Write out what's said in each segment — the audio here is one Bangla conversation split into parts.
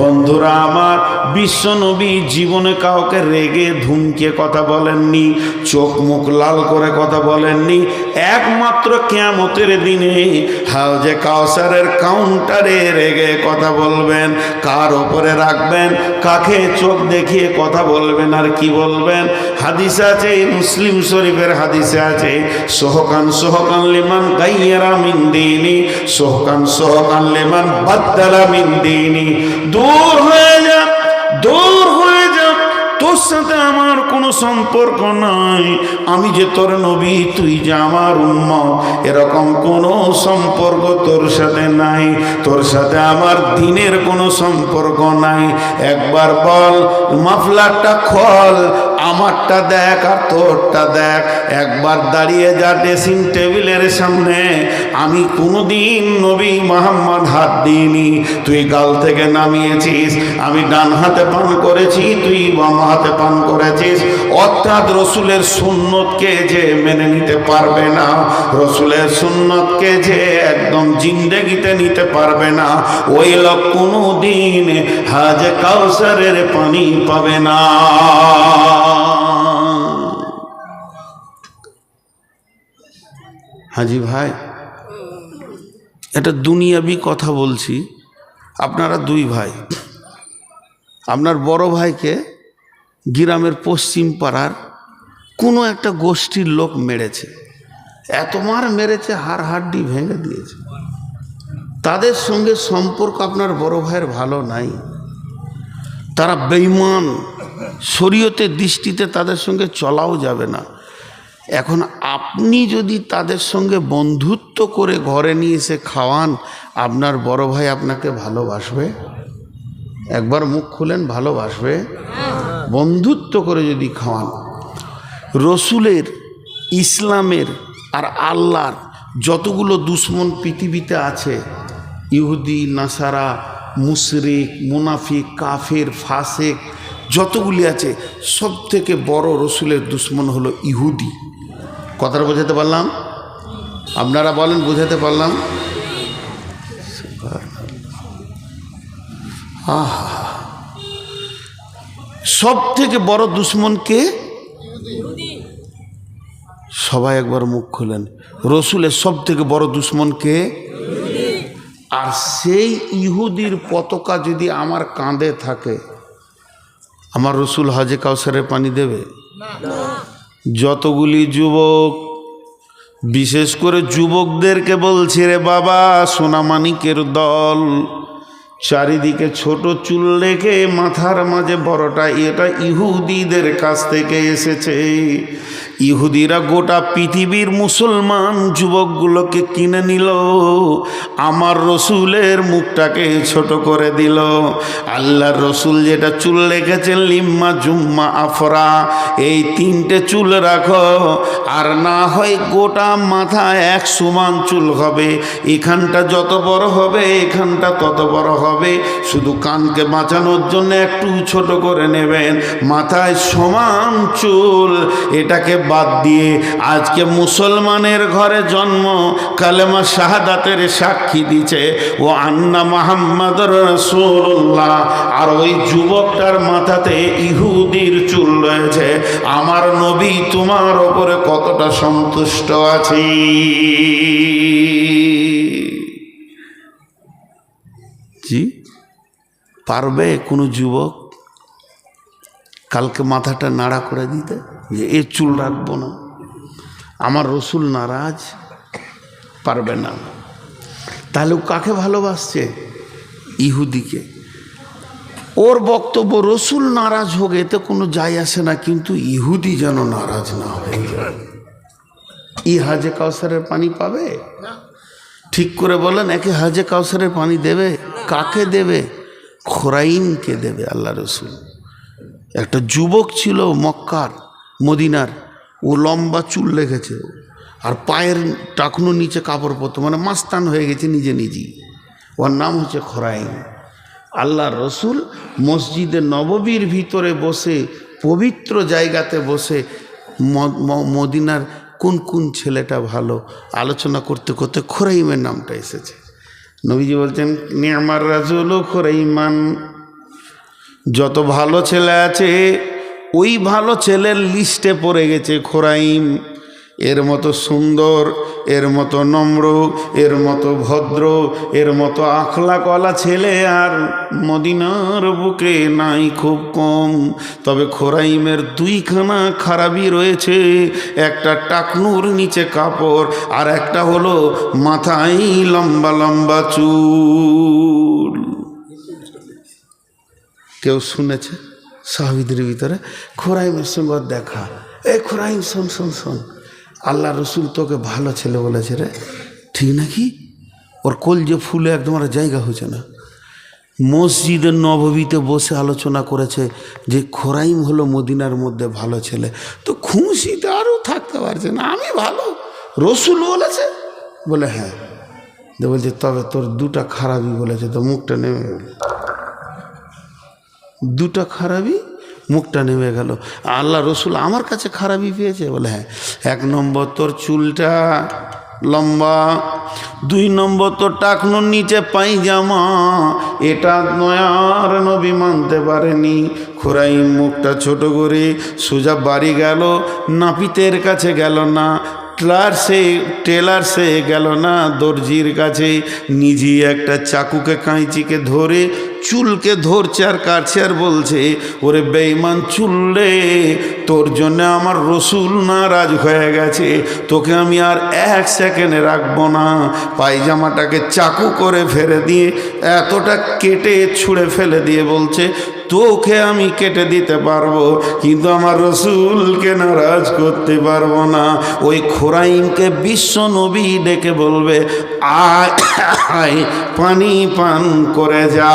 বন্ধুরা আমার, বিশ্বনবী জীবনে কাউকে রেগে ধুমকে কথা বলেননি, চোখ মুখ লাল করে কথা বলেননি। একমাত্র কিয়ামতের দিনে হাউজে কাউসারের কাউন্টারে রেগে কথা বলবেন। কার ওপরে রাখবেন, কাকে চোখ দেখিয়ে কথা বলবেন আর কি বলবেন? হাদিসে আছে, মুসলিম শরীফের হাদিসে আছে, সোহকান সোহকান লিমান গাইয়ারা মিন দীনি, সোহকান সোহকান লিমান বাদদালা মিন দীনি। দূর হয়ে যা, দূর হয়ে যা, তোর সাথে আমার কোনো সম্পর্ক নাই। আমি যে তোর নবী, তুই যে আমার উম্মত, এরকম কোনো সম্পর্ক তোর সাথে নাই। তোর সাথে আমার দিনের কোনো সম্পর্ক নাই। একবার বল, মাফলারটা খোল, আমারটা দেখ আর তোরটা দেখ। একবার দাঁড়িয়ে যা ড্রেসিং টেবিলের সামনে। আমি কোনোদিন নবী মুহাম্মদ হাত দিইনি, তুই গাল থেকে নামিয়েছিস। আমি ডান হাতে পান করেছি, তুই বাম হাতে পান করেছিস। অর্থাৎ রসুলের সুন্নতকে যে মেনে নিতে পারবে না, রসুলের সুন্নতকে যে একদম জিন্দেগিতে নিতে পারবে না, ওই লোক কোনোদিন হাজে কাউসারের পানি পাবে না। হাজি ভাই, এটা দুনিয়াবি কথা বলছি। আপনারা দুই ভাই, আপনার বড় ভাইকে গ্রামের পশ্চিম পাড়ার কোনো একটা গোষ্ঠীর লোক মেরেছে, এত মার মেরেছে, হাড়হাড্ডি ভেঙে দিয়েছে। তাদের সঙ্গে সম্পর্ক আপনার বড় ভাইয়ের ভালো নাই, তারা বেঈমান, শরীয়তের দৃষ্টিতে তাদের সঙ্গে চলাও যাবে না। এখন আপনি যদি তাদের সঙ্গে বন্ধুত্ব করে ঘরে নিয়ে এসে খাওয়ান, আপনার বড় ভাই আপনাকে ভালোবাসবে? একবার মুখ খুলেন, ভালোবাসবে? বন্ধুত্ব করে যদি খাওয়ান। রসুলের, ইসলামের আর আল্লাহর যতগুলো দুশ্মন পৃথিবীতে আছে, ইহুদি, নাসারা, মুশরিক, মুনাফিক, কাফের, ফাসেক, যতগুলি আছে, সব থেকে বড় রসুলের দুশ্মন হলো ইহুদি। কথাটা বোঝাতে পারলাম? আপনারা বলেন, বোঝাতে পারলাম? সব থেকে বড় দুশ্মন কে? সবাই একবার মুখ খুলেন। রসুলের সব থেকে বড় দুশ্মন কে? আর সেই ইহুদির পতাকা যদি আমার কাঁধে থাকে, আমার রসুল হাজে কাউসারের পানি দেবে? যতগুলি যুবক, বিশেষ করে যুবকদেরকে বলছি, রে বাবা, সোনামানিকের দল, চারিদিকে ছোট চুল রেখে মাথার মাঝে বড়টা, এটা ইহুদিদের কাছ থেকে এসেছে। ইহুদিরা গোটা পৃথিবীর মুসলমান যুবকগুলোকে কিনে নিল, আমার রসুলের মুখটাকে ছোট করে দিল। আল্লাহর রসুল যেটা চুল রেখেছেন, লিম্মা, জুম্মা, আফরা, এই তিনটে চুল রাখো। আর না হয় গোটা মাথা এক সমান চুল হবে, এখানটা যত বড় হবে এখানটা তত বড় হবে। শুধু কানকে বাঁচানোর জন্য একটু ছোট করে নেবেন, মাথায় সমান চুল। এটাকে বাদ দিয়ে আজকে মুসলমানের ঘরে জন্ম, কালেমা শাহাদাতের সাক্ষী দিচ্ছে, ও আন্না মুহাম্মাদুর রাসূলুল্লাহ, আর ওই যুবকটার মাথাতে ইহুদির চুল রয়েছে। আমার নবী তোমার ওপরে কতটা সন্তুষ্ট আছে? জি, পারবে কোনো যুবক কালকে মাথাটা নাড়া করে দিতে যে এ চুল রাখবো না, আমার রসুল নারাজ? পারবে না। তাহলে ও কাকে ভালোবাসছে? ইহুদিকে। ওর বক্তব্য, রসুল নারাজ হোক এতে কোনো যায় আসে না, কিন্তু ইহুদি যেন নারাজ না হয়ে যায়। ই হাজে কাউসারের পানি পাবে? ঠিক করে বলেন, একে হাজে কাউসারের পানি দেবে? কাকে দেবে? খোরাইনকে দেবে আল্লাহ রসুল। একটা যুবক ছিল মক্কার, মদিনার, ও লম্বা চুল রেখেছে আর পায়ের টাকনো নিচে কাপড় পরতো, মানে মাস্তান হয়ে গেছে নিজে নিজেই। ওর নাম হচ্ছে খোরাইন। আল্লাহ রসুল মসজিদে নববীর ভিতরে বসে, পবিত্র জায়গাতে বসে, মদিনার কোন কোন ছেলেটা ভালো আলোচনা করতে করতে খোরাইমের নামটা এসেছে। নবীজি বলছেন, নি'মার রাজুলু খোরাইমান, যত ভালো ছেলে আছে ওই ভালো ছেলের লিস্টে পড়ে গেছে খোরাইম। এর মতো সুন্দর, এর মতো নম্র, এর মতো ভদ্র, এর মতো আখলাকওয়ালা ছেলে আর মদিনার বুকে নাই, খুব কম। তবে খোরাইমের দুইখানা খারাপই রয়েছে, একটা টাকনুর নিচে কাপড়, আর একটা হলো মাথায় লম্বা লম্বা চুল। কেউ শুনেছে সাহাবীদের ভিতরে খোরাইমের সঙ্গে দেখা? এই খোরাইম শোন শোন শোন, আল্লাহ রসুল তোকে ভালো ছেলে বলেছে রে, ঠিক নাকি? ওর কলজে ফুলে একদম আর জায়গা হয়েছে না। মসজিদে নববীতে বসে আলোচনা করেছে যে খোরাইম হলো মদিনার মধ্যে ভালো ছেলে। তো খুশিতে আরও থাকতে পারছে না, আমি ভালো, রসুল বলেছে বলে হ্যাঁ। বলছে তবে তোর দুটা খারাপই বলেছে, তো মুখটা নেমে গেল, দুটা খারাপই মুখটা নেমে গেল। আল্লাহ রসুল আমার কাছে খারাপই পেয়েছে বলে হ্যাঁ। 1 নম্বর তোর চুলটা লম্বা, 2 নম্বর তোর টাকনুর নিচে পায়জামা, এটা নয়ার নবী মানতে পারেনি। খোরাইম মুখটা ছোট করে সোজা বাড়ি গেল, নাপিতের কাছে গেল না, টেলার্সে গেল না, দর্জির কাছে, নিজেই একটা চাকুকে কাঁচিকে ধরে চুলকে ধরছে আর কাটছে আর বলছে ওরে বেঈমান চুল রে, তোর জন্য আমার রসুল নারাজ হয়ে গেছে, তোকে আমি আর 1 সেকেন্ডে রাখবো না। পায়জামাটাকে চাকু করে ফেলে দিয়ে এতটা কেটে ছুঁড়ে ফেলে দিয়ে বলছে তোকে আমি কেটে দিতে পারবো, কিন্তু আমার রসুলকে নারাজ করতে পারবো না। ওই খোরাইমকে বিশ্ব নবী ডেকে বলবে আয় আয় পানি পান করে যা।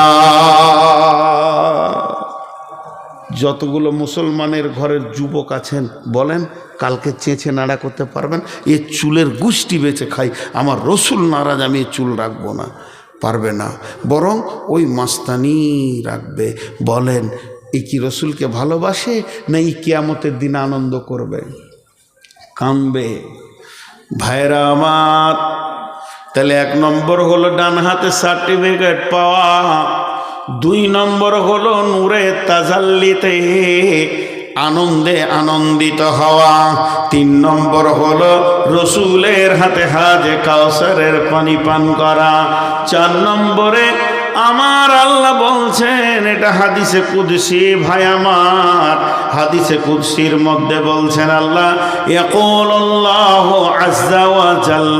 যতগুলো মুসলমানের ঘরের যুবক আছেন বলেন কালকে চেঁচে নাড়া করতে পারবেন? এ চুলের গুষ্টি বেঁচে খাই, আমার রসুল নারাজ, আমি এ চুল রাখবো না, পারবে না, বরং ওই মাস্তানি রাখবে। বলেন এই কি রসুলকে ভালোবাসে না এই কিয়ামতের দিন আনন্দ করবে, কাঁদবে? ভাইরা আমার, তাহলে 1 নম্বর হলো ডান হাতে সার্টিফিকেট পাওয়া, 2 নম্বর হলো নূরে তাজাল্লিতে আনন্দে আনন্দিত হওয়া, 3 নম্বর হলো রসুলের হাতে হাজে কাউসারের পানি পান করা, 4 নম্বরে আমার আল্লাহ বলছেন, এটা হাদিসে কুদসি ভাই আমার, হাদিসে কুদসির মধ্যে বলছেন আল্লাহ ইয়াকুলুল্লাহু আযজা ওয়া জাল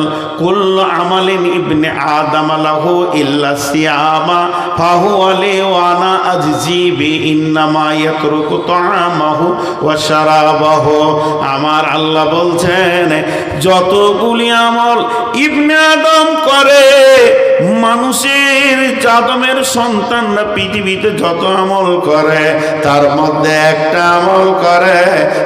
কুল্লু আমালিন ইবনে আদম লাহু ইল্লা সিয়ামা ফাহুয়া লি ওয়া আনা আজজি বি ইন্নামা ইয়াতরুকু তাআমাহু ওয়া শারাবাহু। আমার আল্লাহ বলছেন যতগুলি আমল ইবনে আদম করে, মানুষের আদমের সন্তানরা পৃথিবীতে যত আমল করে তার মধ্যে একটা আমল করে,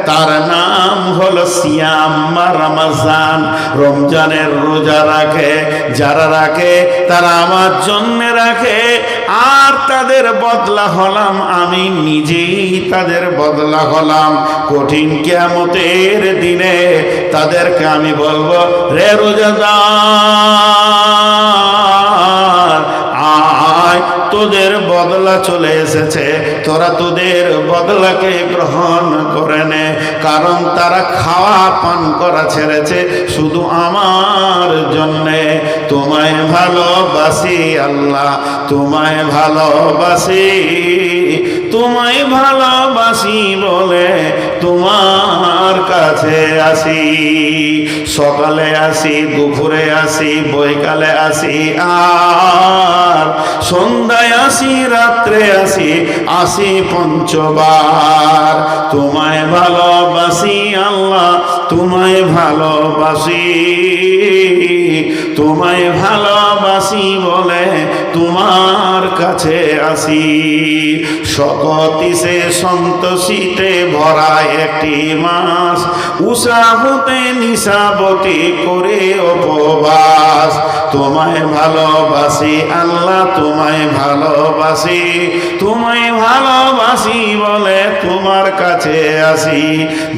তার নাম হলো সিয়াম বা রমজান। রমজানের রোজা রাখে, যারা রাখে তারা আমার জন্য রাখে, আর তাদের বদলা হলাম আমি নিজেই, তাদের বদলা হলাম কঠিন কিয়ামতের দিনে। তাদেরকে আমি বলবো রে রোজাদার আয়, তোদের বদলা চলে এসেছে, তোরা তোদের বদলাকে গ্রহণ করে নে। কারণ তারা খাওয়া পান করা ছেড়েছে শুধু আমার জন্যে। তোমায় ভালোবাসি আল্লাহ, তোমায় ভালোবাসি, তোমায় ভালোবাসি বলে তোমার কাছে আসি। সকালে আসি, দুপুরে আসি, বৈকালে আসি, আর সন্ধ্যায় আসি, রাত্রে আসি, আসি পঞ্চবার। তোমায় ভালোবাসি আল্লাহ, তোমায় ভালোবাসি, তোমায় ভালোবাসি বলে তোমার কাছে আসি। শকতিসে সন্তোষিতে ভরা একটি মাস, উষা হতে নিশাবতী করে উপবাস। তোমায় ভালোবাসি আল্লাহ, তোমায় ভালোবাসি, তোমায় ভালোবাসি বলে তোমার কাছে আসি।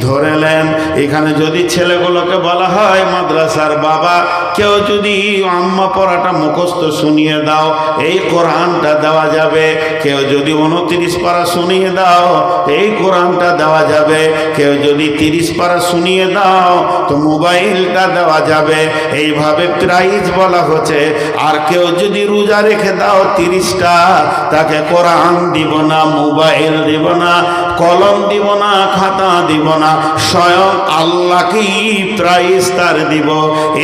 ধরেলেন এখানে যদি ছেলেগুলোকে বলা হয় মাদ্রাসার বাবা, কেউ যদি আম্মা পড়াটা মুখস্থ শুনিয়ে দাও, এই কোরআনটা দেওয়া যাবে। কেউ যদি 29 পারা শুনিয়ে দাও, এই কোরআনটা দেওয়া যাবে। কেউ যদি 30 পারা শুনিয়ে দাও, তো মোবাইলটা দেওয়া যাবে। এইভাবে প্রাইজ বলা হচ্ছে। আর কেউ যদি রোজা রেখে দাও 30টা, তাকে কোরআন দিব না, মোবাইল দিব না, কলম দিব না, খাতা দিব না, স্বয়ং আল্লাহকেই প্রাইজ তার দিব।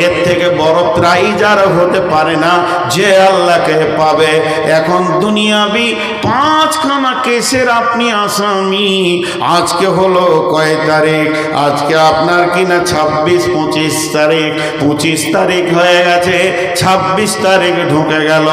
এর থেকে বড় প্রাইজ আর হতে পারে না যে আল্লাহকে পাবে। এখন দুনিয়াবি 5খানা কেসের আপনি আসামি। আজকে হলো কয় তারিখ? আজকে আপনার কিনা 26-25 তারিখ। 25 তারিখ হয়ে গেছে, 26 তারিখ ঢুকে গেল।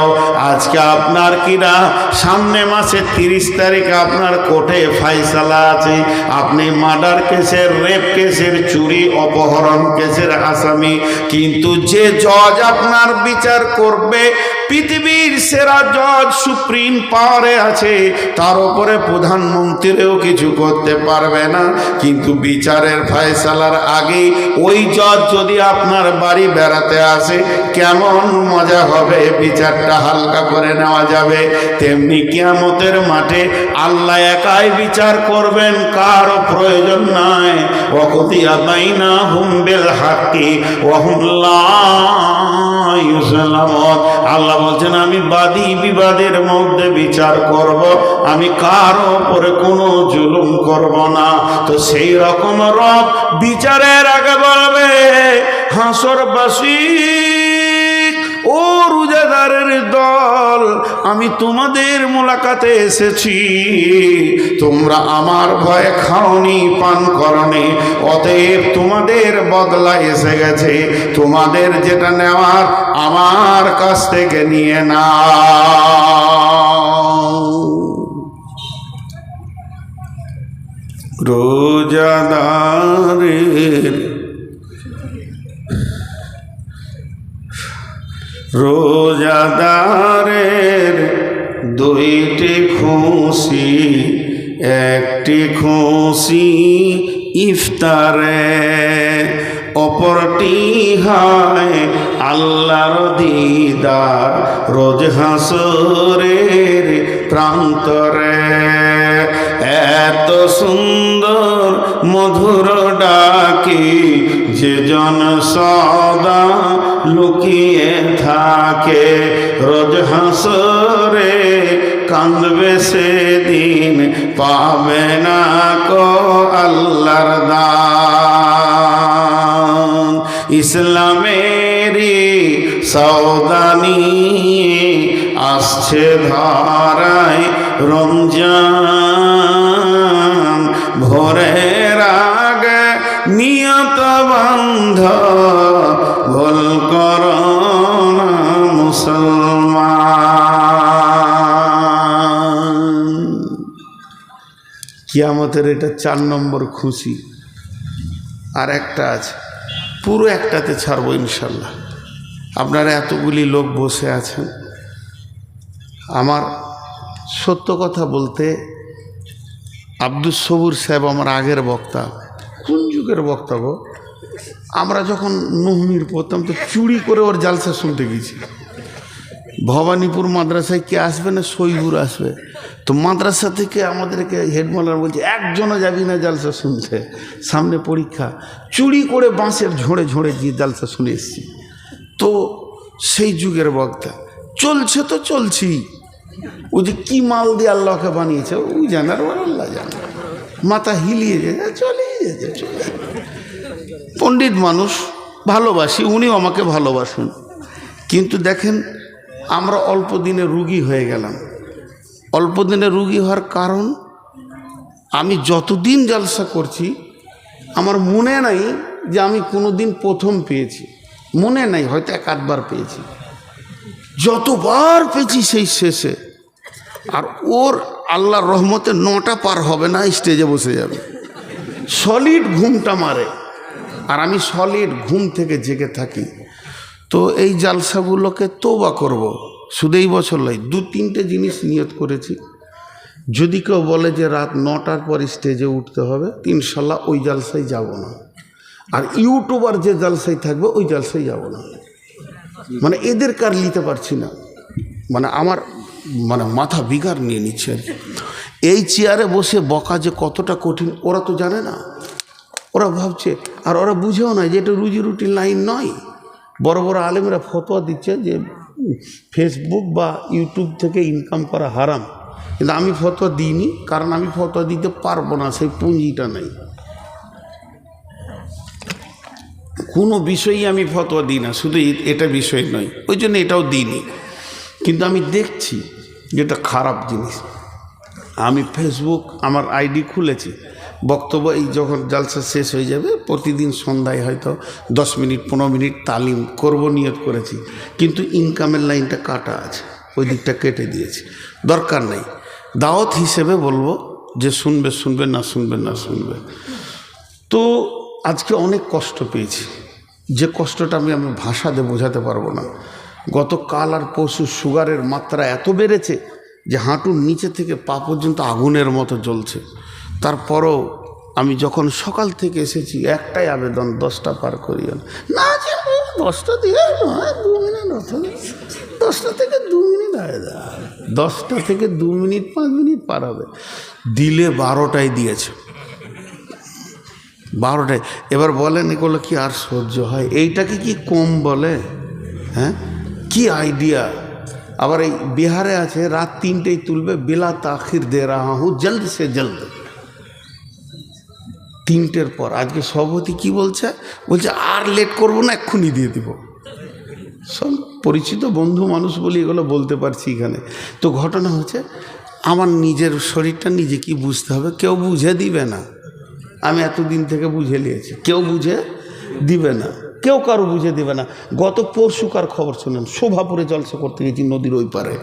আজকে আপনার কিনা সামনে মাসে 30 তারিখে আপনার কোর্টে ফাইসালা আছে। আপনি মার্ডার কেসের, রেপ কেসের, চুরি অপহরণ কেসের আসামি। কিন্তু যে জজ আপনার বিচার করবে, পৃথিবীর সেরা জজ সুপ্রিম পাওয়ারে আছে, তার উপরে প্রধানমন্ত্রীও কিছু করতে পারবে না। কিন্তু বিচারের ফয়সালার আগে ওই জজ যদি আপনার বাড়ি বেড়াতে আসে, কেমন মজা হবে, বিচারটা হালকা করে নেওয়া যাবে। তেমনি কিয়ামতের মাঠে আল্লাহ একাই বিচার করবেন, কারও প্রয়োজন নাই। ওয়াকুদিয়া বাইনাহুম বিল হাক্কি ওয়া হুম লা ইউযলামুন। আল্লাহ বলছেন আমি বাদী বিবাদের মধ্যে বিচার করব, আমি কারো উপরে কোনো জুলুম করব না। তো সেই রকম রব বিচারের আগে বলবে, হাসরবাসী ও রোজাদারের দল, আমি তোমাদের মোলাকাতে এসেছি। তোমরা আমার ভয়ে খাওনি, পান করনি, অতএব তোমাদের বদলা এসে গেছে। তোমাদের যেটা নেওয়ার আমার কাছ থেকে নিয়ে নাও। রোজাদারের দুইটি খুশি, একটি খুশি ইফতারে, অপরটি হয় আল্লাহর দিদার রোজ হাসরের প্রান্তরে। এত সুন্দর মধুর ডাকি যে জন সদা লুকিয়ে থাকে, রোজ হাসরে কাঁদবে সেদিন, পাবে না কো আল্লাহর দান। ইসলামেরই সওদানি আসছে ধারায় রমজান, ভোরের আগে নিয়ত বন্ধ, ভুল করো না মুসলমান। কিয়ামতের এটা 4 নম্বর খুশি। আর একটা আছে, পুরো একটাতে ছাড়বো ইনশাল্লাহ। আপনারা এতগুলি লোক বসে আছেন, আমার সত্য কথা বলতে আব্দুস সবুর সাহেব আমার আগের বক্তা, কোন যুগের বক্তা গো, আমরা যখন নুহমির পড়তাম তো চুরি করে ওর জালসা শুনতে গেছি। ভবানীপুর মাদ্রাসায় কে আসবে না, সইবুর আসবে। তো মাদ্রাসা থেকে আমাদেরকে হেডমাস্টার বলছে একজনও যাবি না জালসা শুনতে, সামনে পরীক্ষা। চুরি করে বাঁশের ঝোড়ে ঝোড়ে গিয়ে জালসা শুনে এসছি। তো সেই যুগের বক্তা চলছে তো চলছি, ও যে কী মাল দিয়ে আল্লাহকে বানিয়েছে ওই জানার, আল্লাহ জানে। মাথা হিলিয়ে যেতে চলে যেতে। পণ্ডিত মানুষ, ভালোবাসি, উনিও আমাকে ভালোবাসুন। কিন্তু দেখেন আমরা অল্প দিনে রুগী হয়ে গেলাম। অল্প দিনে রুগী হওয়ার কারণ, আমি যতদিন জালসা করছি আমার মনে নাই যে আমি কোনো দিন প্রথম পেয়েছি, মনে নাই, হয়তো 1-8 বার পেয়েছি। যতবার পেয়েছি সেই শেষে। আর ওর আল্লাহর রহমতে 9টা পার হবে না, স্টেজে বসে যাবে, সলিড ঘুমটা মারে। আর আমি সলিড ঘুম থেকে জেগে থাকি। তো এই জালসাগুলোকে তওবা করব, শুধু এই বছর নয়, 2-3টে জিনিস নিয়ত করেছি যদি কেউ বলে যে রাত 9টার পর স্টেজে উঠতে হবে, ইনশাল্লাহ ওই জালসায় যাব না। আর ইউটিউবার যে জালসায় থাকবে ওই জালসায় যাব না। মানে এদের কার নিতে পারছি না, মানে আমার মাথা বিগার নিয়ে নিচ্ছে আর কি। এই চেয়ারে বসে বকা যে কতটা কঠিন ওরা তো জানে না, ওরা ভাবছে, আর ওরা বুঝেও না যে এটা রুজি রুটির লাইন নয়। বড় বড় আলেমরা ফতোয়া দিচ্ছে যে ফেসবুক বা ইউটিউব থেকে ইনকাম করা হারাম, কিন্তু আমি ফতোয়া দিইনি, কারণ আমি ফতোয়া দিতে পারবো না, সেই পুঁজিটা নেই। কোনো বিষয়েই আমি ফতোয়া দিই না, শুধু এটা বিষয় নয়, ওই জন্য এটাও দিইনি। কিন্তু আমি দেখছি যেটা খারাপ জিনিস। আমি ফেসবুক আমার আইডি খুলেছি, বক্তব্য এই যখন জালসা শেষ হয়ে যাবে প্রতিদিন সন্ধ্যায় হয়তো 10 মিনিট 15 মিনিট তালিম করব নিয়ত করেছি, কিন্তু ইনকামের লাইনটা কাটা আছে, ওই দিকটা কেটে দিয়েছি, দরকার নেই। দাওয়াত হিসেবে বলবো যে শুনবে শুনবে, না শুনবে না শুনবে। তো আজকে অনেক কষ্ট পেয়েছি, যে কষ্টটা আমি ভাষা দিয়ে বোঝাতে পারবো না। গতকাল আর পরশু সুগারের মাত্রা এত বেড়েছে যে হাঁটুর নিচে থেকে পা পর্যন্ত আগুনের মতো জ্বলছে। তারপরও আমি যখন সকাল থেকে এসেছি একটাই আবেদন, 10টা পার করিও না। 10টা দিয়ে 2 মিনিট, 10টা থেকে 2 মিনিট হয়ে যায়, 10টা থেকে 2 মিনিট 5 মিনিট পার হবে। দিলে 12টায় দিয়েছে, 12টায়। এবার বলেন এগুলো কি আর সহ্য হয়? এইটাকে কি কম বলে? হ্যাঁ, কি আইডিয়া। আবার এই বিহারে আছে রাত 3টেই তুলবে, বেলা তাখির দে রাহা হুঁ জলদ সে জলদ, 3টের পর। আজকে সভাপতি কি বলছে, আর লেট করবো না, এক্ষুনি দিয়ে দিব। সব পরিচিত বন্ধু মানুষ বলি এগুলো বলতে পারছি এখানে। তো ঘটনা হচ্ছে আমার নিজের শরীরটা নিজে কি বুঝতে হবে, কেউ বুঝে দিবে না। আমি এতদিন থেকে বুঝে নিয়েছি, কেউ বুঝে দিবে না, কেউ কারো বুঝে দেবে না। গত পরশুকার খবর শুনেন, শোভাপুরে জলসা করতে গেছি নদীর ওই পারে।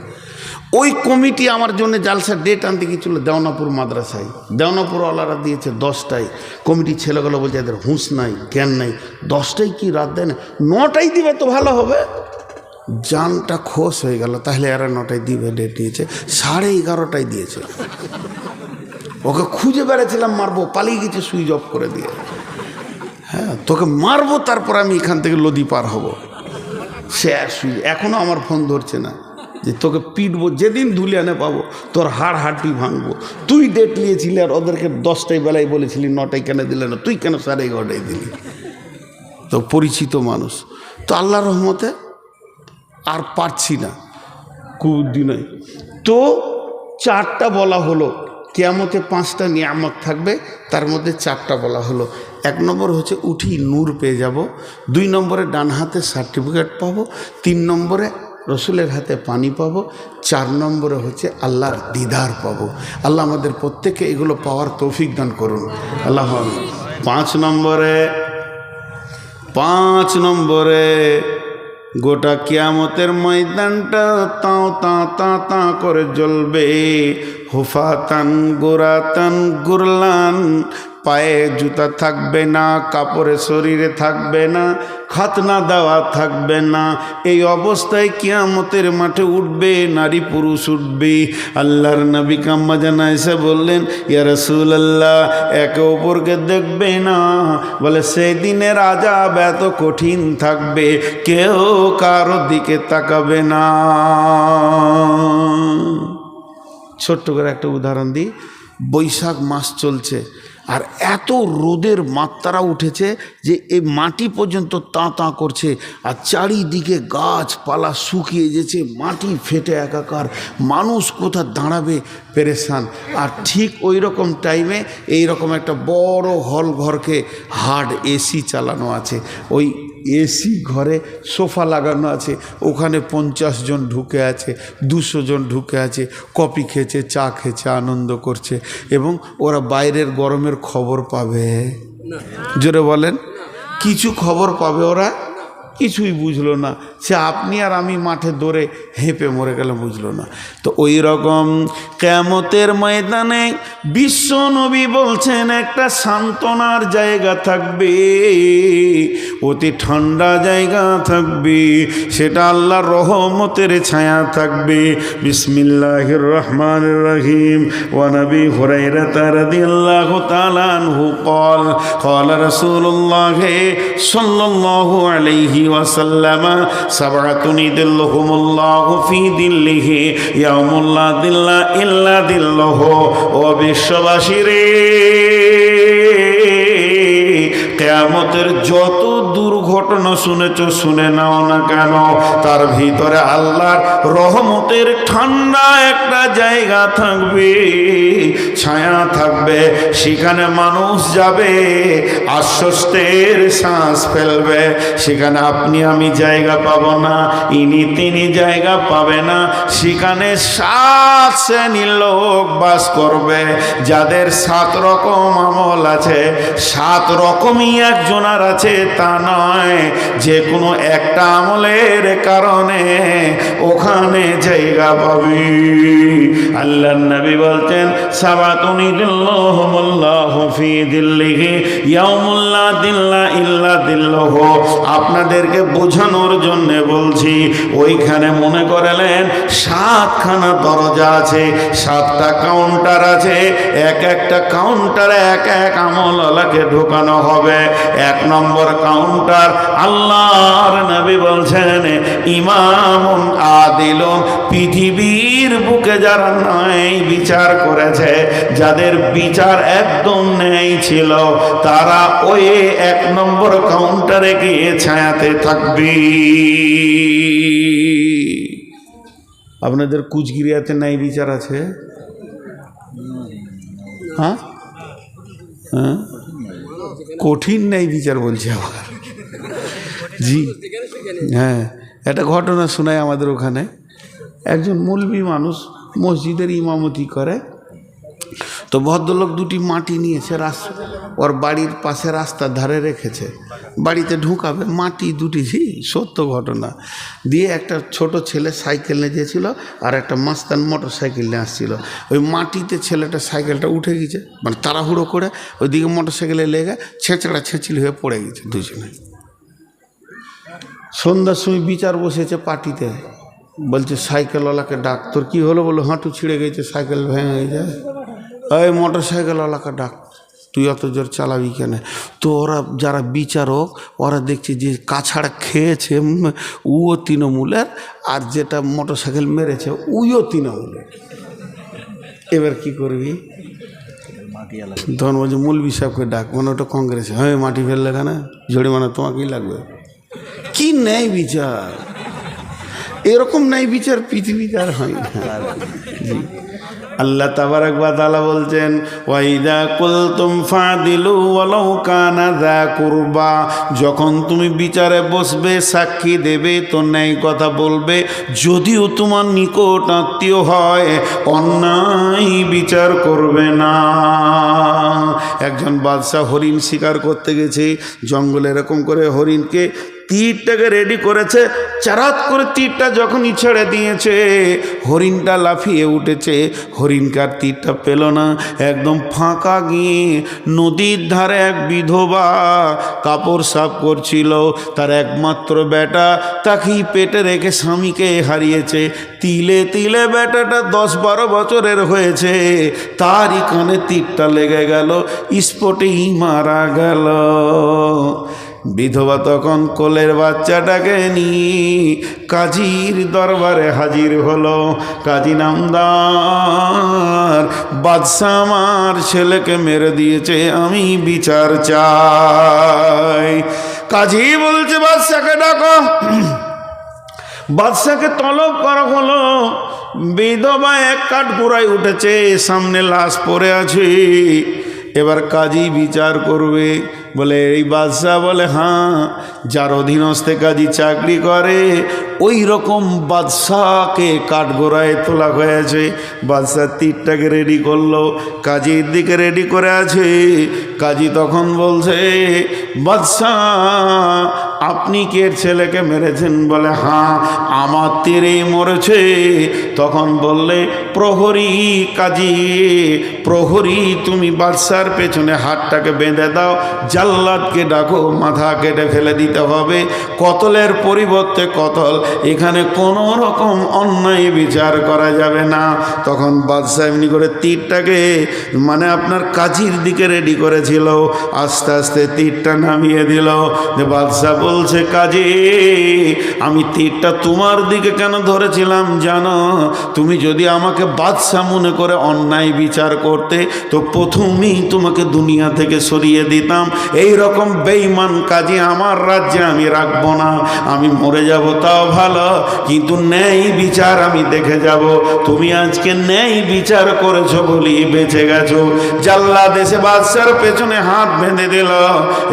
ওই কমিটি আমার জন্য জালসার ডেট আনতে গিয়েছিল দেওনাপুর মাদ্রাসায়। দেওনাপুরওয়ালারা দিয়েছে 10টায়, কমিটির ছেলেগুলো বলছে এদের হুঁশ নাই, জ্ঞান নাই, 10টায় কি রাত দেয় না, 9টায় দিবে তো ভালো হবে। জানটা খোশ হয়ে গেল, তাহলে এরা 9টায় দিবে, ডেট নিয়েছে 11:30টায় দিয়েছে। ওকে খুঁজে বেড়াচ্ছিলাম, মারবো, পালিয়ে গেছে সুইচ অফ করে দিয়ে। হ্যাঁ, তোকে মারবো, তারপর আমি এখান থেকে নদী পার হব। সে এখনও আমার ফোন ধরছে না, যে তোকে পিটবো, যেদিন ধুলিয়ানে পাবো তোর হাড় ভাঙবো। তুই ডেট নিয়েছিলি আর ওদেরকে 10টায় বেলায় বলেছিলি, 9টায় কেন দিলে না, তুই কেন 11:30টায় দিলি? তো পরিচিত মানুষ। তো আল্লাহর রহমতে আর পারছি না, কুবুদ্ধি নয়। তো 4টা বলা হলো, কিয়ামতে 5টা নিয়ামত থাকবে, তার মধ্যে 4টা বলা হলো। 1 নম্বর হচ্ছে উঠি নূর পেয়ে যাব, 2 নম্বরে ডান হাতে সার্টিফিকেট পাবো, 3 নম্বরে রসুলের হাতে পানি পাবো, 4 নম্বরে হচ্ছে আল্লাহর দিদার পাবো। আল্লাহ আমাদের প্রত্যেকে এগুলো পাওয়ার তৌফিক দান করুন, আল্লাহ। 5 নম্বরে গোটা কিয়ামতের ময়দানটা তাও তা করে জ্বলবে। হুফাতান গুরাতান গুরলান, পায়ে জুতা থাকবে না, কাপড়ে শরীরে থাকবে না, খাতনা দেওয়া থাকবে না। এই অবস্থায় কিয়ামতের মাঠে উঠবে, নারী পুরুষ উঠবে। আল্লাহর নবী কাম্মা জানা এসে বললেন, ইয়া রাসূলুল্লাহ, একে অপরকে দেখবে না। বলে সেই দিনের আযাব এত কঠিন থাকবে, কেউ কারোর দিকে তাকাবে না। ছোট্ট করে একটা উদাহরণ দিই। বৈশাখ মাস চলছে, আর এত রোদের মাত্রা উঠেছে যে এই মাটি পর্যন্ত তাঁ করছে, আর চারিদিকে গাছপালা শুকিয়ে যেছে, মাটি ফেটে একাকার, মানুষ কোথায় দাঁড়াবে পেরেশান। আর ঠিক ওই রকম টাইমে এইরকম একটা বড় হল ঘরকে হার্ড এসি চালানো আছে, ওই এসি ঘরে সোফা লাগানো আছে, ওখানে 50 জন ঢুকে আছে, 200 জন ঢুকে আছে, কফি খেয়েছে, চা খেয়েছে, আনন্দ করছে। এবং ওরা বাইরের গরমের খবর পাবে? জোরে বলেন, কিছু খবর পাবে ওরা? কিছুই বুঝলো না। সে আপনি আর আমি মাঠে দৌড়ে হেঁপে মরে গেল, বুঝলো না। তো ওই রকম কিয়ামতের ময়দানে বিশ্ব নবী বলছেন একটা সান্ত্বনার জায়গা থাকবে, অতি ঠান্ডা জায়গা থাকবে, সেটা আল্লাহর রহমতের ছায়া থাকবে। বিসমিল্লাহির রহমানির রহিম। ওয়া নবী হুরায়রা রাদিয়াল্লাহু তাআলা আনহু قال قال رسول الله صلى الله عليه وسلم سبعة يظلهم الله في ظله يوم لا ظل إلا ظله। ও বিশ্ববাসী রে, কিয়ামতের যত দুর্ঘটনা শুনেছ শুনে নাও না কেন, তার ভিতরে আল্লাহর রহমতের ঠান্ডা একটা জায়গা থাকবে, ছায়া থাকবে, সেখানে মানুষ যাবে, আশ্বস্তের শ্বাস ফেলবে। সেখানে আপনি আমি জায়গা পাবো না, ইনি তিনি জায়গা পাবে না। সেখানে 7 শ্রেণীর লোক বাস করবে, যাদের 7 রকম আমল আছে। 7 রকমই একজনের আছে তা নয়, যে কোনো একটা আমলের কারণে ওখানে জায়গা পাবি। আল্লাহর নবী বলতেন সাবাতুন ইযিল্লুহুমুল্লাহু ফি যিল্লিহি ইয়াউমুল লা যিল্লা ইল্লা যিল্লুহু। আপনাদেরকে বোঝানোর জন্য বলছি, ওইখানে মনে করলেন 7খানা দরজা আছে, 7টা কাউন্টার আছে, এক একটা কাউন্টারে এক এক আমলওয়ালাকে ঢোকানো হবে। 1 নম্বর কাউন্টার, আল্লাহর নবী বলছেন ইমামুন আদিলুন, পৃথিবীর বুকে যারা ন্যায় বিচার করেছে, যাদের বিচার একদম ন্যায় ছিল, তারা ওই 1 নম্বর কাউন্টারে গিয়ে ছায়াতে থাকবে। আপনাদের কুচগিরিয়াতে ন্যায় বিচার আছে? হ্যাঁ হ্যাঁ, কঠিন ন্যায় বিচার বলছে আবার। জি হ্যাঁ, একটা ঘটনা শোনায় আমাদের ওখানে। একজন মৌলবি মানুষ মসজিদের ইমামতি করে, তো ভদ্রলোক 2টি মাটি নিয়েছে, ওর বাড়ির পাশে রাস্তার ধারে রেখেছে, বাড়িতে ঢুকাবে, মাটি 2টি, সত্য ঘটনা। দিয়ে একটা ছোট ছেলে সাইকেল নিয়ে গিয়েছিল, আর একটা মাস্তান মোটর সাইকেল নিয়ে আসছিল। ওই মাটিতে ছেলেটা সাইকেলটা উঠে গেছে, মানে তাড়াহুড়ো করে ওইদিকে মোটর সাইকেলে লেগে ছেঁচড়া ছেঁচড়ি হয়ে পড়ে গেছে দুজনে। সন্ধ্যার সময় বিচার বসেছে পার্টিতে, বলছে সাইকেলওয়ালাকে ডাক। তোর কী হলো? বলো হাঁটু ছিঁড়ে গেছে, সাইকেল ভেঙে গেছে। ওই মোটর সাইকেলওয়ালাকে ডাক, তুই অত জোর চালাবি কেন? তো ওরা যারা বিচারক, ওরা দেখছে যে কাছাড় খেয়েছে উও তৃণমূলের, আর যেটা মোটর সাইকেল মেরেছে উইও তৃণমূলের। এবার কি করবি? তখন বলছে মৌলবি সাহেবকে ডাক, মানে ওটা কংগ্রেস। হ্যাঁ, মাটি ফেললে কেন? জরিমানা তোমাকেই লাগবে। কি ন্যায় বিচার! এরকম ন্যায় বিচার পৃথিবীতে আর হয় না। আল্লাহ তাবারাক ওয়া তাআলা বলছেন ওয়াইদা কুলতুম ফাদিলু ওয়ালাউ কানা যা কুরবা, যখন তুমি বিচারে বসবে, সাক্ষী দেবে, তো ন্যায় কথা বলবে, যদিও তোমার নিকট আত্মীয় হয়, অন্যায় বিচার করবে না। একজন বাদশা হরিণ শিকার করতে গেছে জঙ্গলে, এরকম করে হরিণকে তীরটাকে রেডি করেছে, চারাত করে তীরটা যখনই ছেড়ে দিয়েছে, হরিণটা লাফিয়ে উঠেছে, হরিণকার তীরটা পেল না। একদম ফাঁকা গিয়ে নদীর ধারে এক বিধবা কাপড় সাফ করছিল, তার একমাত্র বেটা, তাকেই পেটে রেখে স্বামীকে হারিয়েছে। তিলে তিলে বেটাটা 10-12 বছরের হয়েছে, তারই কানে তীরটা লেগে গেল, স্পটেই মারা গেল। বিধবা তখন কোলের বাচ্চাটাকে নিয়ে কাজীর দরবারে হাজির হলো। কাজী নামদার, বাদশা আমার ছেলেকে মেরে দিয়েছে, আমি বিচার চাই। কাজী বলছে বাদশাকে ডাকো। বাদশাকে তলব করা হলো। বিধবা এক কাঠ গোড়ায় উঠেছে, সামনে লাশ পড়ে আছে। এবার কাজী বিচার করবে। বলে এই বাদশাহ বলে হ্যাঁ, যার অধীনস্থে কাজী চাকরি করে ওই রকম বাদশাহকে কাঠগোড়ায় তোলা হয়েছে। বাদশাহ তীরটাকে রেডি করলো, কাজীর দিকে রেডি করে আছে। কাজী তখন বলছে বাদশাহ আপনি কি এর ছেলেকে মেরেছেন? বলে হ্যাঁ, আমার তীরেই মরেছে। তখন বললে প্রহরী, কাজী প্রহরী, তুমি বাদশার পেছনে হাতটাকে বেঁধে দাও, জাল্লাদকে ডাকো, মাথা কেটে ফেলে দিতে হবে, কতলের পরিবর্তে কতল, এখানে কোনো রকম অন্যায় বিচার করা যাবে না। তখন বাদশাহ এমনি করে তীরটাকে মানে আপনার কাজীর দিকে রেডি করেছিল, আস্তে আস্তে তীরটা নামিয়ে দিল। যে বাদশাহ বলছে, কাজী আমি তীরটা তোমার দিকে কেন ধরেছিলাম জানো? তুমি যদি আমাকে বাদশাহ মনে করে অন্যায় বিচার করতে তো প্রথমেই তোমাকে দুনিয়া থেকে সরিয়ে দিতাম। এই রকম বেঈমান কাজী আমার রাজ্যে আমি রাখবো না। আমি মরে যাব তাও ভালো, কিন্তু ন্যায় বিচার আমি দেখে যাব। তুমি আজকে ন্যায় বিচার করেছো বলি বেঁচে গেছো। জাল্লাদ এসে বাদশার পেছনে হাত বেঁধে দিল।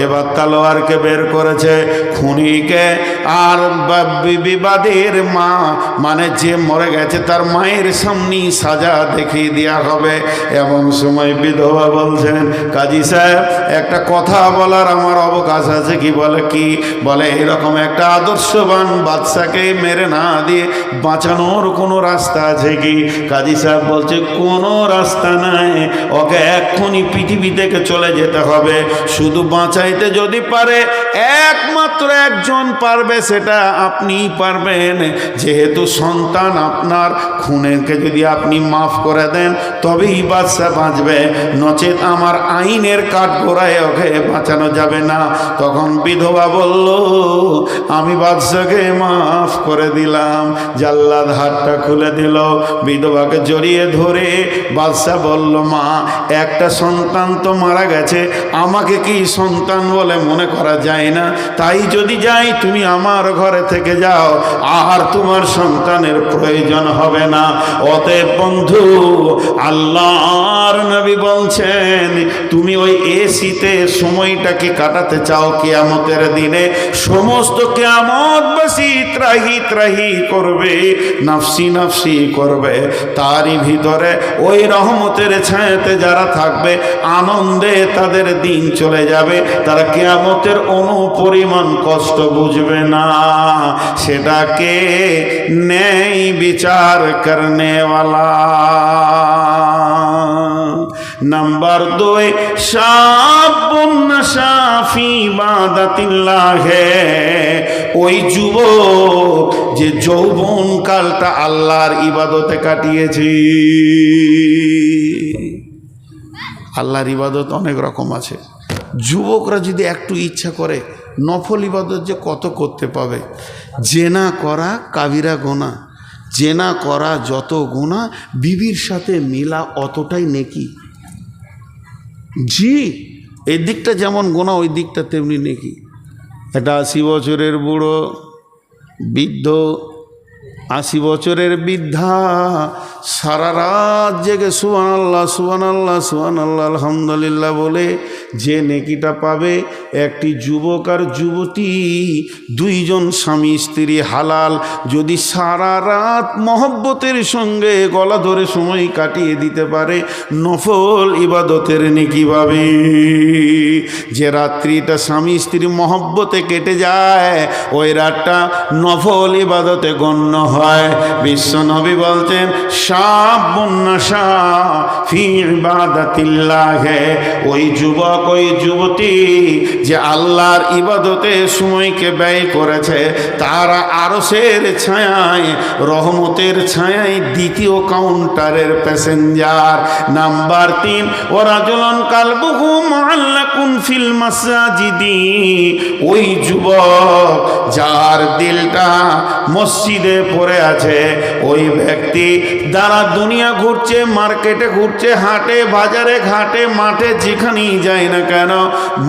এবার তলোয়ারকে বের করেছে। খুনিকে আর বিবাদের মা মানে যে মরে গেছে তার মায়ের সামনেই সাজা দেখিয়ে দেওয়া হবে। এমন সময় বিধবা বলছেন, কাজী সাহেব একটা কথা বলার আমার অবকাশ আছে কি? বলে কি? বলে এরকম একটা আদর্শবান বাদশাকে মেরে না দিয়ে বাঁচানোর কোনো রাস্তা আছে কি? কাজী সাহেব বলছে কোনো রাস্তা নাই, ওকে এক্ষুনি পৃথিবী থেকে চলে যেতে হবে। শুধু বাঁচাইতে যদি পারে একমাত্র একজন পারবে, সেটা আপনিই পারবেন। যেহেতু সন্তান আপনার, খুনেকে যদি আপনি মাফ করে দেন তবেই বাদশা বাঁচবে, নচেত আমার আইনের কাঠগড়ায় ওকে বাঁচানো যাবে না। তখন বিধবা বলল, আমি বাদশাকে মাফ করে দিলাম। জাল্লাদ হাতটা খুলে দিল, বিধবাকে জড়িয়ে ধরে বাদশা বলল, মা একটা সন্তান তো মারা গেছে, আমাকে কি সন্তান বলে মনে করা যায় না? তাই যদি যাই তুমি আমার ঘরে থেকে যাও, আর তোমার সন্তানের প্রয়োজন হবে না। অতএব বন্ধু, আল্লাহর নবী বলছেন তুমি ওই এসিতে সময়টাকে কাটাতে চাও কিয়ামতের দিনে, সমস্ত কিয়ামতবাসী ত্রাহি ত্রাহি করবে, নাফসি নাফসি করবে, তারই ভিতরে ওই রহমতের ছায়াতে যারা থাকবে আনন্দে তাদের দিন চলে যাবে, তারা কিয়ামতের অনুপরিমাণ কষ্ট বুঝবে না। সেটাকে ন্যায় বিচার করনে ওয়ালা। নাম্বার 2, শাবুন নাশা ফি ইবাদাতিল্লাহ, ওই যুবক যে যৌবন কালটা আল্লাহর ইবাদতে কাটিয়েছে। আল্লাহর ইবাদত অনেক রকম আছে। যুবকরা যদি একটু ইচ্ছা করে নফল ইবাদত যে কত করতে পাবে। জেনা করা কাবিরা গোনা, জেনা করা যত গুনাহ, বিবির সাথে মিলা অতটাই নেকি। জি, এই দিকটা যেমন গোনা ওই দিকটা তেমনি নেকি। একটা 80 বছরের বুড়ো বৃদ্ধ, 80 বছরের বৃদ্ধা সারা রাত জেগে সুবহানাল্লাহ সুবহানাল্লাহ সুবহানাল্লাহ আলহামদুলিল্লাহ বলে যে নেকিটা পাবে, একটি যুবক আর যুবতী দুইজন স্বামী স্ত্রী হালাল যদি সারা রাত মহব্বতের সঙ্গে গলা ধরে সময় কাটিয়ে দিতে পারে, নফল ইবাদতের নেকি পাবে। যে রাত্রিটা স্বামী স্ত্রী মহব্বতে কেটে যায়, ওই রাতটা নফল ইবাদতে গণ্য হয়। বিশ্বনবী বলছেন, শাবুন নাশা ফি ইবাদাতিল্লাহ, ওই যুবক ওই যুবতী যে আল্লাহর ইবাদতে সময়কে ব্যয় করেছে, তারা আরশের ছায়ায়, রহমতের ছায়ায় দ্বিতীয় কাউন্টারের প্যাসেঞ্জার। নাম্বার 3, ওয়ারাজুলুন কালবুহু মুআল্লাকুন ফিল মাসাজিদি, ওই যুবক যার দিলটা মসজিদে পড়ে আছে, ওই ব্যক্তি যারা দুনিয়া ঘুরছে, মার্কেটে ঘুরছে, হাটে বাজারে ঘাটে মাঠে যেখানেই যায় না কেন,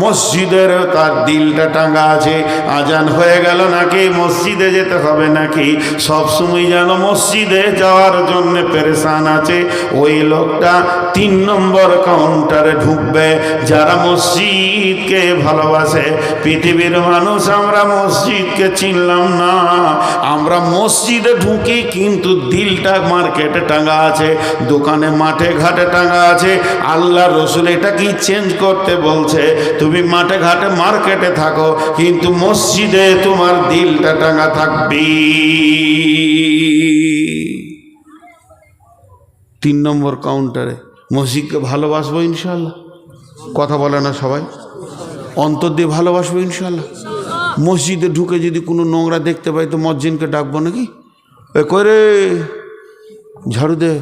মসজিদের তার দিলটা টাঙ্গা আছে। আজান হয়ে গেল নাকি মসজিদে যেতে হবে নাকি, সবসময় যেন মসজিদে যাওয়ার জন্য পেরেশান আছে। ওই লোকটা 3 নম্বর কাউন্টারে ঢুকবে। যারা মসজিদকে ভালোবাসে, পৃথিবীর মানুষ আমরা মসজিদকে চিনলাম না, আমরা মসজিদ মসজিদে ঢুকি কিন্তু দিলটা মার্কেটে টাঙা আছে, দোকানে মাঠে ঘাটে টাঙা আছে। আল্লাহ রসুল এটা কি চেঞ্জ করতে বলছে? তুমি মাঠে ঘাটে মার্কেটে থাকো কিন্তু মসজিদে তোমার দিলটা টাঙা থাকবে। 3 নম্বর কাউন্টারে মসজিদকে ভালোবাসবো ইনশাআল্লাহ। কথা বলে না সবাই? অন্তর দিয়ে ভালোবাসবো ইনশাআল্লাহ। মসজিদে ঢুকে যদি কোনো নোংরা দেখতে পাই তো মসজিদকে ডাকবো নাকি, এ কই রে ঝাড়ু দে,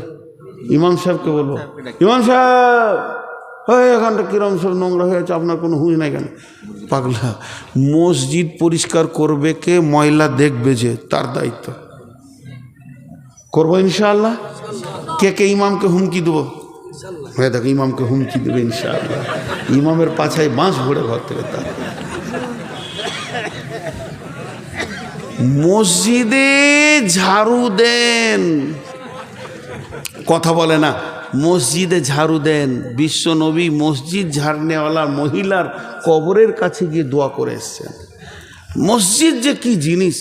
ইমাম সাহেবকে বলবো, ইমাম সাহেব ওই এখানটা কিরম সব নোংরা হয়েছে, আপনার কোনো হুঁশ নাই কেন? পাগলা, মসজিদ পরিষ্কার করবে কে, ময়লা দেখবে যে, তার দায়িত্ব। করবো ইনশাআল্লাহ। কে কে ইমামকে হুমকি দেবো? হ্যাঁ দেখ, ইমামকে হুমকি দেবে ইনশাআল্লাহ। ইমামের পাছায় বাঁশ ভরে ঘর থেকে তার। মসজিদে ঝাড়ু দেন, কথা বলে না, মসজিদে ঝাড়ু দেন। বিশ্ব নবী মসজিদ ঝাড়নেওয়ালা মহিলার কবরের কাছে গিয়ে দোয়া করে এসছেন। মসজিদ যে কি জিনিস,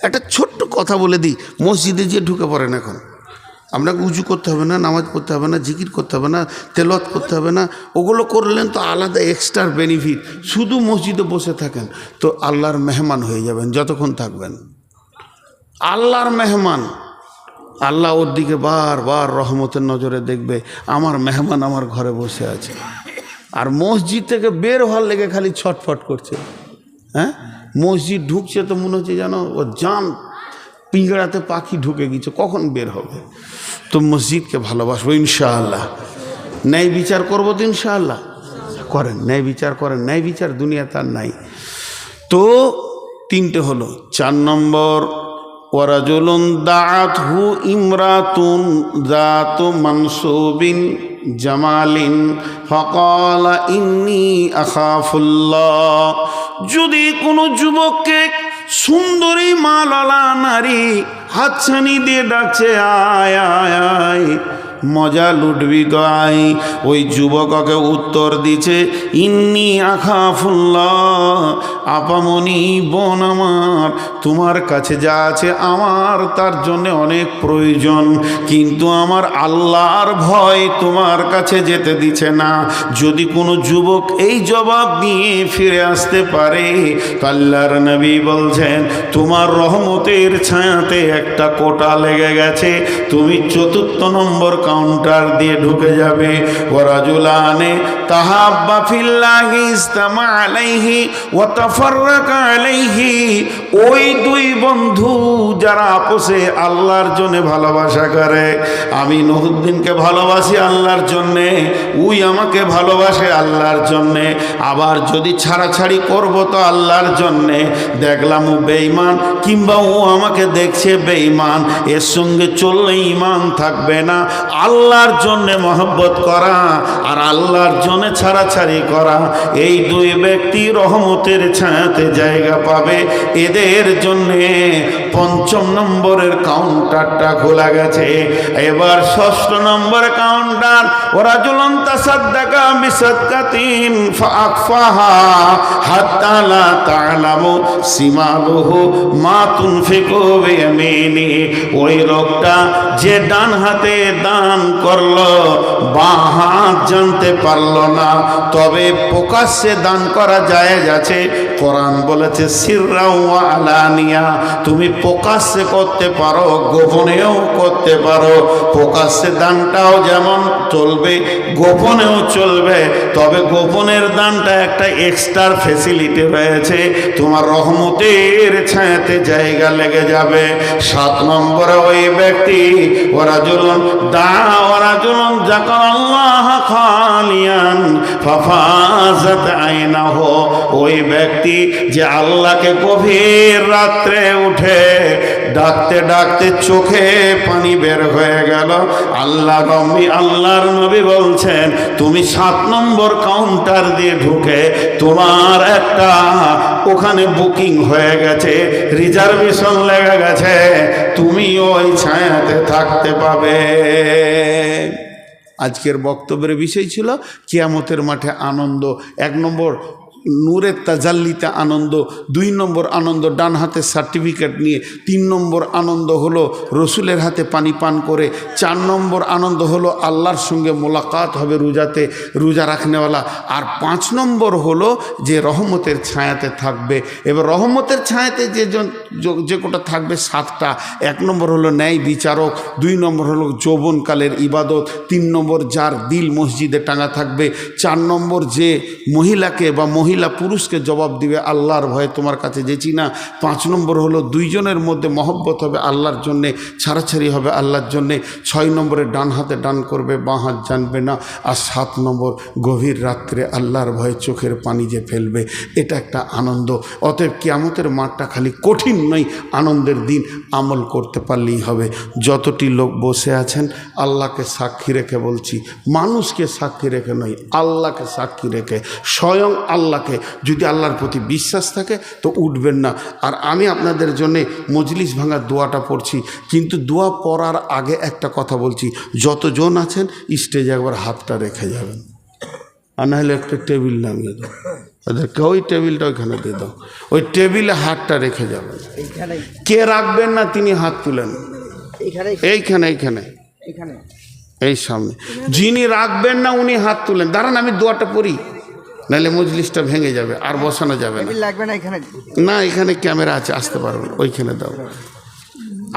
একটা ছোট্ট কথা বলে দিই, মসজিদে যে ঢুকে পড়েন এখন, আপনাকে উজু করতে হবে না, নামাজ পড়তে হবে না, জিকির করতে হবে না, তেলাওয়াত করতে হবে না, ওগুলো করলেন তো আলাদা এক্সট্রা বেনিফিট। শুধু মসজিদে বসে থাকেন তো আল্লাহর মেহমান হয়ে যাবেন যতক্ষণ থাকবেন। আল্লাহর মেহমান, আল্লাহ ওর দিকে বারবার রহমতের নজরে দেখবে, আমার মেহমান আমার ঘরে বসে আছে। আর মসজিদ থেকে বের হওয়ার লেগে খালি ছটফট করছে। হ্যাঁ, মসজিদ ঢুকছে তো মনে হচ্ছে যেন ও জান পিঁজড়াতে পাখি ঢুকে গেছে, কখন বের হবে। তো মসজিদকে ভালোবাসবো ইনশাআল্লাহ। ন্যায় বিচার করবো তো ইনশাআল্লাহ। করেন, ন্যায় বিচার করেন, ন্যায় বিচার দুনিয়া তার নাই। তো 3টে হলো। 4 নম্বর, ওয়ারাজুলুন দাআতহু ইমরাতুন যাতু মানসুবিন জামালিন ফাকালা ইন্নী আখাফুল্লাহ। যদি কোনো যুবককে সুন্দরী মালালা নারী হাতছানি দিয়ে ডাকছে, আয় আয় আয় মজা লুটবি তো আয়, ওই যুবককে উত্তর দিছে, ইন্নী আখাফুল্লাহ, আপামনি বোন আমার, তোমার কাছে যা আছে আমার তার জন্য অনেক প্রয়োজন, কিন্তু আমার আল্লাহর ভয় তোমার কাছে যেতে দিছে না। যদি কোনো যুবক এই জবাব দিয়ে ফিরে আসতে পারে তো আল্লাহর নবী বলছেন, তোমার রহমতের ছায়াতে একটা কোটা লেগে গেছে, তুমি 4 নম্বর কাউন্টার দিয়ে ঢুকে যাবে। ওয়ারাজুলানে তাহাব্বা ফিল্লাহি ইসতামা আলাইহি ওয়া তাফাররাকা আলাইহি, ওই 2 বন্ধু যারা আপোষে আল্লাহর জন্য ভালোবাসা করে, আমি নূরউদ্দিনকে ভালোবাসি আল্লাহর জন্যে, ওই আমাকে ভালোবাসে আল্লাহর জন্যে, আবার যদি ছাড়াছাড়ি করব তো আল্লাহর জন্যে, দেখলাম ও বেঈমান কিংবা ও আমাকে দেখছে বেঈমান, এর সঙ্গে চললে ঈমান থাকবে না। আল্লাহর জন্যে মহব্বত করা আর আল্লাহর জন্যে ছাড়াছাড়ি করা, এই 2 ব্যক্তি রহমতের ছায়াতে জায়গা পাবে। এদের জন্যে 5ম নম্বরের কাউন্টারটা খোলা গেছে। এবার 6 নম্বর কাউন্টার, ওয়ারাজুলুন তাসাদ্দাকা বিসাদকাতিন ফাআখফাহা হাত্তা লা তা'লামু শিমালুহু মা তুনফিকু বিয়ামিনি। ওই লোকটা যে ডান হাতে দান করলো বাঁ হাত জানতে পারলো না, তবে প্রকাশ্যে দান করা জায়েজ আছে। কোরআন বলেছে সিররা ওয়া আলানিয়া, তুমি প্রকাশ্যে করতে পারো, গোপনেও করতে পারো। প্রকাশ্যে দানটাও যেমন চলবে, গোপনেও চলবে, তবে গোপনের দানটা একটা এক্সট্রা ফ্যাসিলিটি রয়েছে, তোমার রহমতের ছায়াতে জায়গা লেগে যাবে। 7 নম্বরে ওই ব্যক্তি, ওয়ারাজুলুন ওয়ারাজুলুন যাকারাল্লাহ খালিয়ান ফাফাজাত আইনাহু, ওই ব্যক্তি যে আল্লাহকে গভীর রাত্রে উঠে ডাকতে ডাকতে চোখে পানি বের হয়ে গেল। আল্লাহর নবী বলছেন, তুমি 7 নম্বর কাউন্টার দিয়ে ঢুকে তোমার একটা ওখানে বুকিং হয়ে গেছে, রিজার্ভেশন লেগে গেছে, তুমি ওই ছায়াতে থাকতে পাবে। আজকের বক্তব্যের বিষয় ছিল কিয়ামতের মাঠে আনন্দ। 1 নম্বর নূরের তাজাল্লিতে আনন্দ, 2 নম্বর আনন্দ ডান হাতে সার্টিফিকেট নিয়ে, 3 নম্বর আনন্দ হলো রসুলের হাতে পানি পান করে, 4 নম্বর আনন্দ হলো আল্লাহর সঙ্গে মোলাকাত হবে রোজাতে, রোজা রাখনেওয়ালা, আর 5 নম্বর হলো যে রহমতের ছায়াতে থাকবে। এবার রহমতের ছায়াতে যে কোটা থাকবে 7টা। 1 নম্বর হলো ন্যায় বিচারক, 2 নম্বর হলো যৌবনকালের ইবাদত, 3 নম্বর যার দিল মসজিদে টাঙা থাকবে, 4 নম্বর যে মহিলাকে বা মহিলা পুরুষকে জবাব দিবে আল্লাহর ভয়ে তোমার কাছে যেছি না, 5 নম্বর হলো 2 জনের মধ্যে মহব্বত হবে আল্লাহর জন্যে, ছাড়াছাড়ি হবে আল্লাহর জন্যে, 6 নম্বরে ডান হাতে ডান করবে, বাঁ হাত জানবে না, আর 7 নম্বর গভীর রাত্রে আল্লাহর ভয়ে চোখের পানি যে ফেলবে। এটা একটা আনন্দ। অতএব কিয়ামতের মাঠটা খালি কঠিন নয়, আনন্দের দিন। আমল করতে পারলেই হবে। যতটি লোক বসে আছেন আল্লাহকে সাক্ষী রেখে বলছি, মানুষকে সাক্ষী রেখে নয়, আল্লাহকে সাক্ষী রেখে, স্বয়ং আল্লাহকে। যদি আল্লাহর প্রতি বিশ্বাস থাকে তো উঠবেন না। আর আমি আপনাদের জন্যে মজলিস ভাঙার দোয়াটা পড়ছি, কিন্তু দোয়া পড়ার আগে একটা কথা বলছি, যতজন আছেন স্টেজে একবার হাতটা রেখে যাবেন, আর নাহলে একটা টেবিল নামিয়ে দাও ওদেরকে, ওই টেবিলটা ওইখানে দিয়ে দাও, ওই টেবিলে হাতটা রেখে যাবেন। কে রাখবেন না তিনি হাত তুলেন, এইখানে এইখানে এই সামনে। যিনি রাখবেন না উনি হাত তুলেন। দাঁড়ান আমি দোয়াটা পড়ি, নাহলে মজলিসটা ভেঙে যাবে, আর বসানো যাবে না। না এখানে ক্যামেরা আছে, আসতে পারবেন, ওইখানে দাও।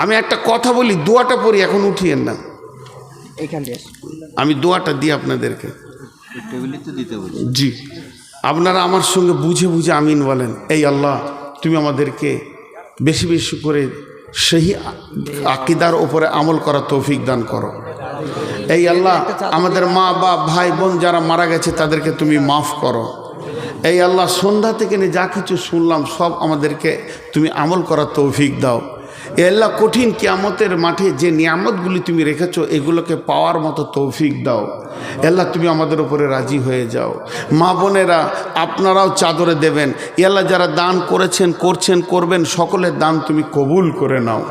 আমি একটা কথা বলি, দোয়াটা পড়ি, এখন উঠিয়েন না। আমি দোয়াটা দিই আপনাদেরকে। জি, আপনারা আমার সঙ্গে বুঝে বুঝে আমিন বলেন। এই আল্লাহ, তুমি আমাদেরকে বেশি বেশি করে সেই আকীদার উপরে আমল করার তৌফিক দান করো। এই আল্লাহ, আমাদের মা বাপ ভাই বোন যারা মারা গেছে তাদেরকে তুমি মাফ করো। এই আল্লাহ, সন্ধ্যা থেকে নিয়ে যা কিছু শুনলাম সব আমাদেরকে তুমি আমল করার তৌফিক দাও। এ আল্লাহ, কঠিন কিয়ামতের মাঠে যে নিয়ামতগুলি তুমি রেখেছো এগুলোকে পাওয়ার মতো তৌফিক দাও। আল্লাহ, তুমি আমাদের উপরে রাজি হয়ে যাও। মা বোনেরা আপনারাও চাদরে দেবেন। আল্লাহ, যারা দান করেছেন, করছেন, করবেন, সকলের দান তুমি কবুল করে নাও।